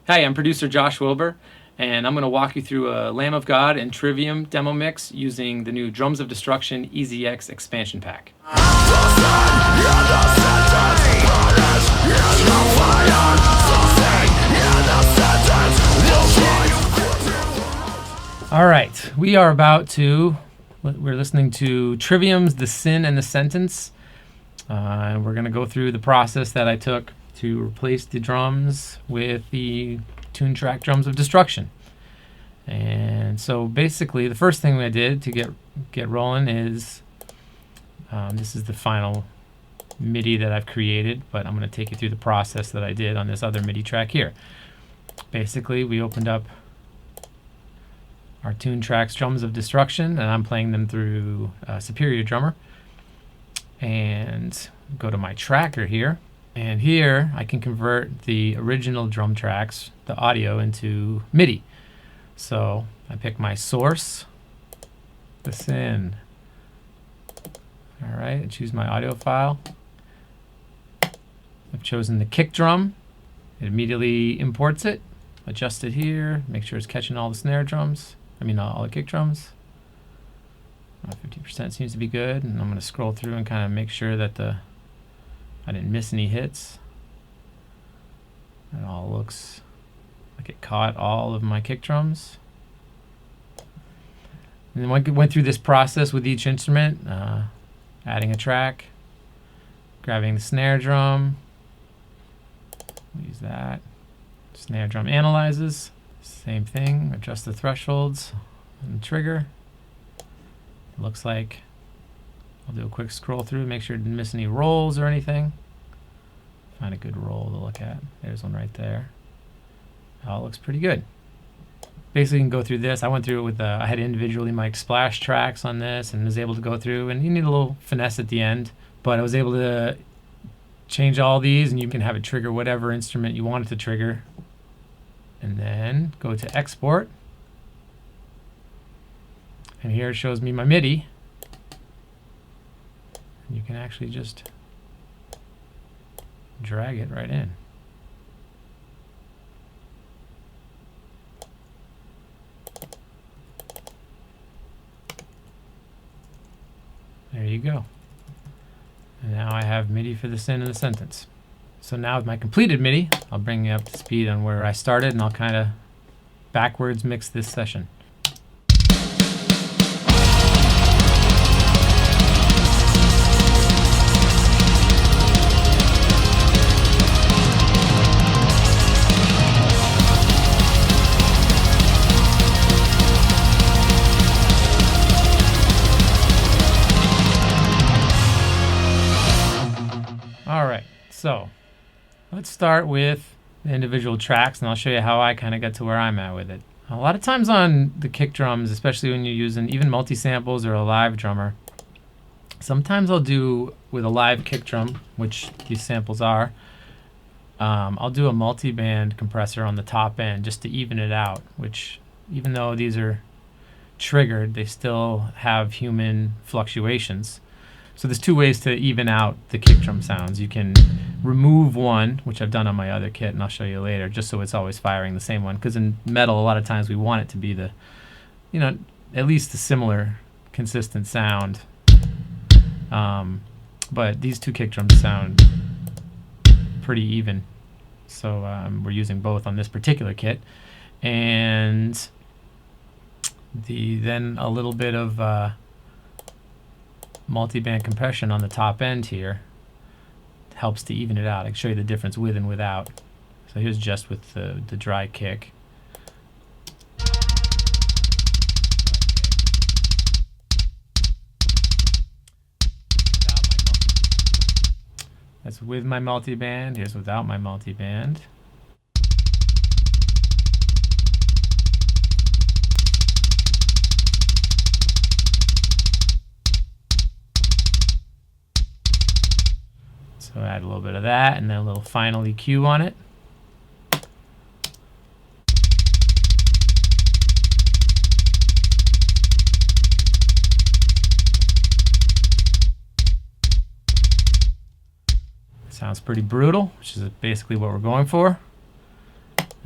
Hey, I'm producer Josh Wilbur, and I'm going to walk you through a Lamb of God and Trivium demo mix using the new Drums of Destruction EZX expansion pack. Alright, we're listening to Trivium's The Sin and the Sentence. And we're going to go through the process that I took to replace the drums with the tune track Drums of Destruction. And so basically the first thing I did to get rolling is this is the final MIDI that I've created, but I'm going to take you through the process that I did on this other MIDI track here. Basically, we opened up our tune tracks Drums of Destruction, and I'm playing them through Superior Drummer. And go to my tracker here. And here I can convert the original drum tracks, the audio, into MIDI. So I pick my source, the Sin. All right, I choose my audio file. I've chosen the kick drum. It immediately imports it. Adjust it here. Make sure it's catching all the snare drums. All the kick drums. 50% seems to be good. And I'm going to scroll through and kind of make sure that I didn't miss any hits. It all looks like it caught all of my kick drums. And then went through this process with each instrument, adding a track, grabbing the snare drum. Use that. Snare drum analyzes. Same thing. Adjust the thresholds and the trigger. Looks like I'll do a quick scroll through, make sure I didn't miss any rolls or anything. Find a good roll to look at. There's one right there. All looks pretty good. Basically, you can go through this. I went through it with I had individually mic'd splash tracks on this and was able to go through, and you need a little finesse at the end, but I was able to change all these, and you can have it trigger whatever instrument you want it to trigger. And then go to export. And here it shows me my MIDI. You can actually just drag it right in. There you go. And now I have MIDI for the sin and the sentence. So now with my completed MIDI, I'll bring you up to speed on where I started, and I'll kind of backwards mix this session. Alright, so let's start with the individual tracks, and I'll show you how I kind of got to where I'm at with it. A lot of times on the kick drums, especially when you're using even multi-samples or a live drummer, sometimes I'll do with a live kick drum, which these samples are, I'll do a multi-band compressor on the top end just to even it out, which even though these are triggered, they still have human fluctuations. So there's two ways to even out the kick drum sounds. You can remove one, which I've done on my other kit, and I'll show you later, just so it's always firing the same one. Because in metal, a lot of times we want it to be the, at least a similar, consistent sound. But these two kick drums sound pretty even. So we're using both on this particular kit. And then a little bit of multi-band compression on the top end here helps to even it out. I can show you the difference with and without. So here's just with the dry kick. That's with my multi-band. Here's without my multi-band. So add a little bit of that, and then a little final EQ on it. Sounds pretty brutal, which is basically what we're going for.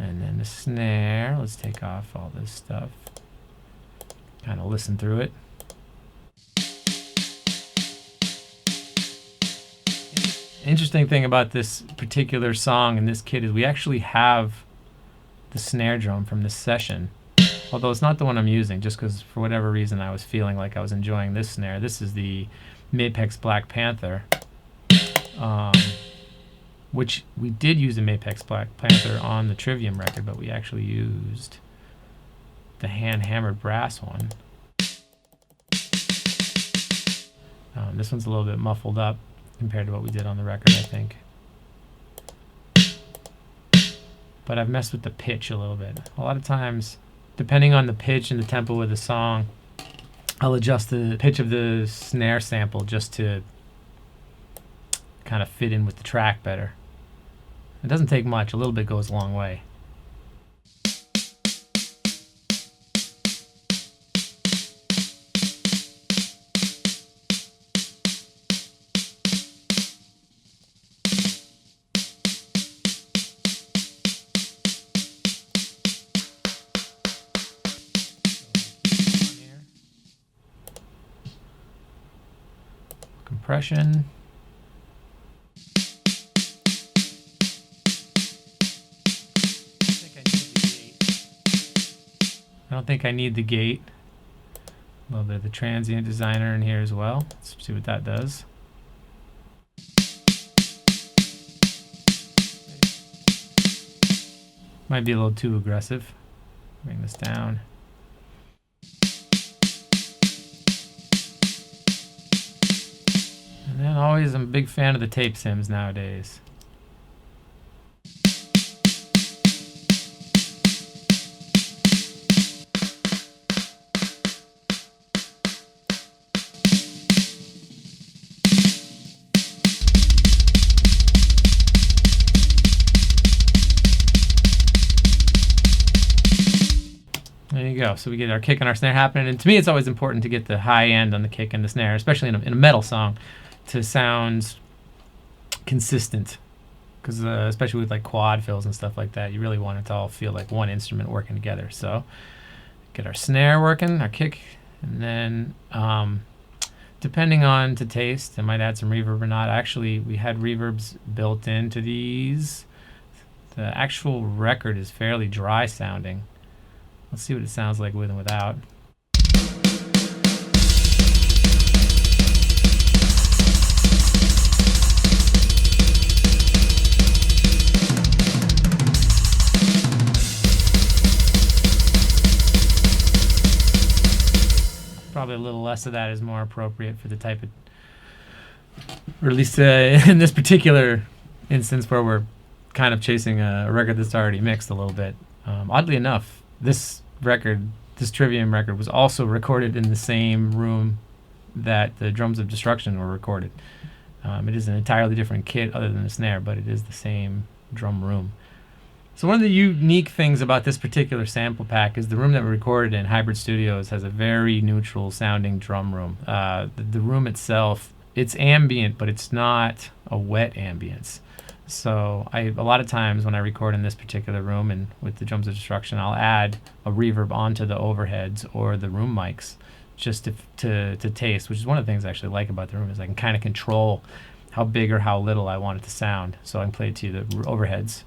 And then the snare, let's take off all this stuff. Kind of listen through it. Interesting thing about this particular song and this kit is we actually have the snare drum from this session. Although it's not the one I'm using, just because for whatever reason I was feeling like I was enjoying this snare. This is the Mapex Black Panther, which we did use the Mapex Black Panther on the Trivium record, but we actually used the hand-hammered brass one. This one's a little bit muffled up compared to what we did on the record, I think. But I've messed with the pitch a little bit. A lot of times, depending on the pitch and the tempo of the song, I'll adjust the pitch of the snare sample just to kind of fit in with the track better. It doesn't take much. A little bit goes a long way. Compression. I don't think I need the gate. A little bit of the transient designer in here as well. Let's see what that does. Might be a little too aggressive. Bring this down. And then always I'm a big fan of the tape sims nowadays. There you go. So we get our kick and our snare happening. And to me, it's always important to get the high end on the kick and the snare, especially in a metal song, to sound consistent. Because especially with like quad fills and stuff like that, you really want it to all feel like one instrument working together. So get our snare working, our kick, and then depending on to taste, I might add some reverb or not. Actually, we had reverbs built into these. The actual record is fairly dry sounding. Let's see what it sounds like with and without. Probably a little less of that is more appropriate for the type of, or at least in this particular instance where we're kind of chasing a record that's already mixed a little bit. Oddly enough, this Trivium record was also recorded in the same room that the Drums of Destruction were recorded. It is an entirely different kit other than the snare, but it is the same drum room. So one of the unique things about this particular sample pack is the room that we recorded in, Hybrid Studios, has a very neutral sounding drum room. The room itself, it's ambient, but it's not a wet ambience. So a lot of times when I record in this particular room and with the Drums of Destruction, I'll add a reverb onto the overheads or the room mics just to taste, which is one of the things I actually like about the room, is I can kind of control how big or how little I want it to sound. So I can play it to the overheads.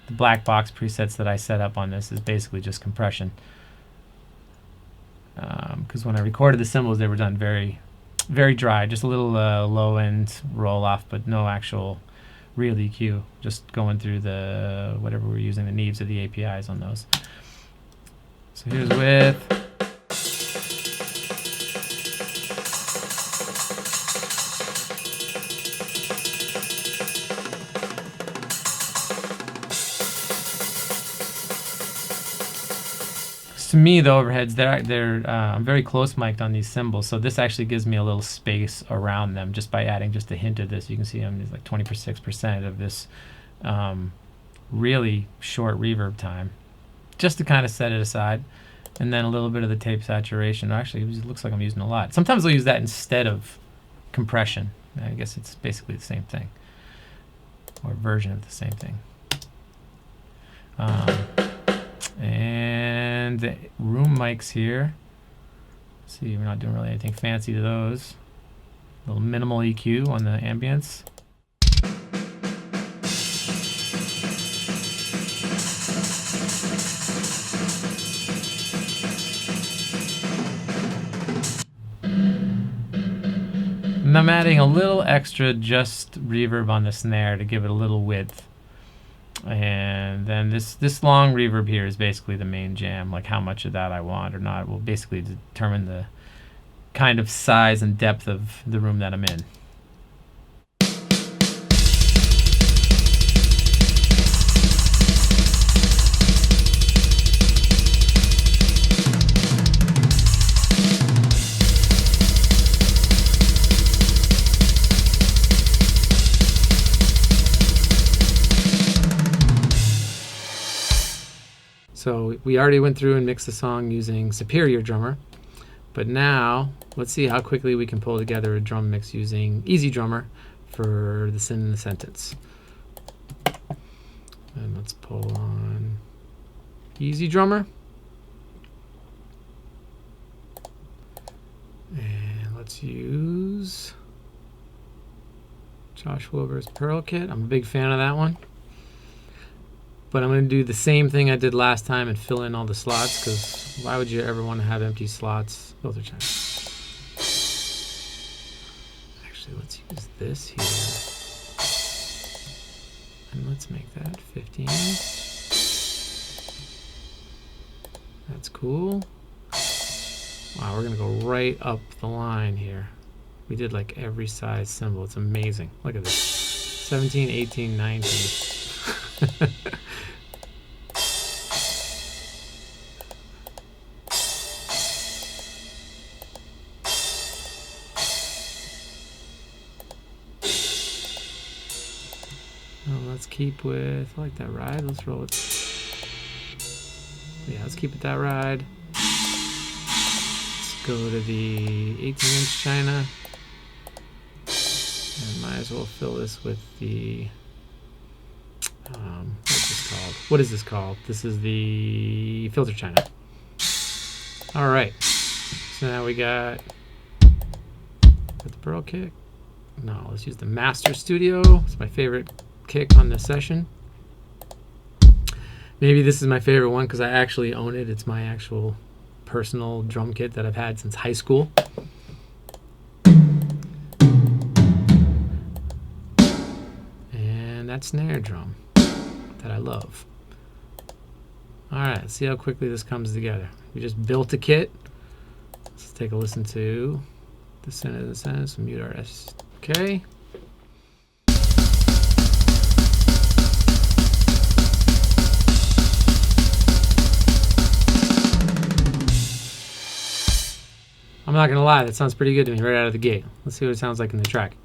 The black box presets that I set up on this is basically just compression. Because when I recorded the cymbals, they were done very, very dry, just a little low-end roll-off, but no actual real EQ, just going through the whatever we're using, the neaves or the APIs on those. So here's with. to me, the overheads, I'm very close mic'd on these cymbals, so this actually gives me a little space around them just by adding just a hint of this. You can see there's like 26% of this really short reverb time, just to kind of set it aside. And then a little bit of the tape saturation. Actually, it looks like I'm using a lot. Sometimes I'll use that instead of compression. I guess it's basically the same thing, or a version of the same thing. And the room mics here. Let's see, we're not doing really anything fancy to those. A little minimal EQ on the ambience. And I'm adding a little extra just reverb on the snare to give it a little width. And then this long reverb here is basically the main jam. Like how much of that I want or not will basically determine the kind of size and depth of the room that I'm in. So we already went through and mixed the song using Superior Drummer, but now let's see how quickly we can pull together a drum mix using EZdrummer for the Sin in the Sentence. And let's pull on EZdrummer. And let's use Josh Wilbur's Pearl Kit. I'm a big fan of that one. But I'm going to do the same thing I did last time and fill in all the slots, because why would you ever want to have empty slots? Filter channel. Actually, let's use this here. And let's make that 15. That's cool. Wow, we're going to go right up the line here. We did like every size cymbal. It's amazing. Look at this. 17, 18, 19. Let's keep with, I like that ride. Let's roll it. Yeah, let's keep it that ride. Let's go to the 18-inch China. And might as well fill this with the, what's this called? What is this called? This is the filter China. All right. So now we got the Pearl kick. No, let's use the Master Studio. It's my favorite kick on this session. Maybe this is my favorite one because I actually own it. It's my actual personal drum kit that I've had since high school. And that snare drum that I love. Alright, let's see how quickly this comes together. We just built a kit. Let's take a listen to the center of the sentence. Mute our SK. I'm not gonna lie, that sounds pretty good to me right out of the gate. Let's see what it sounds like in the track.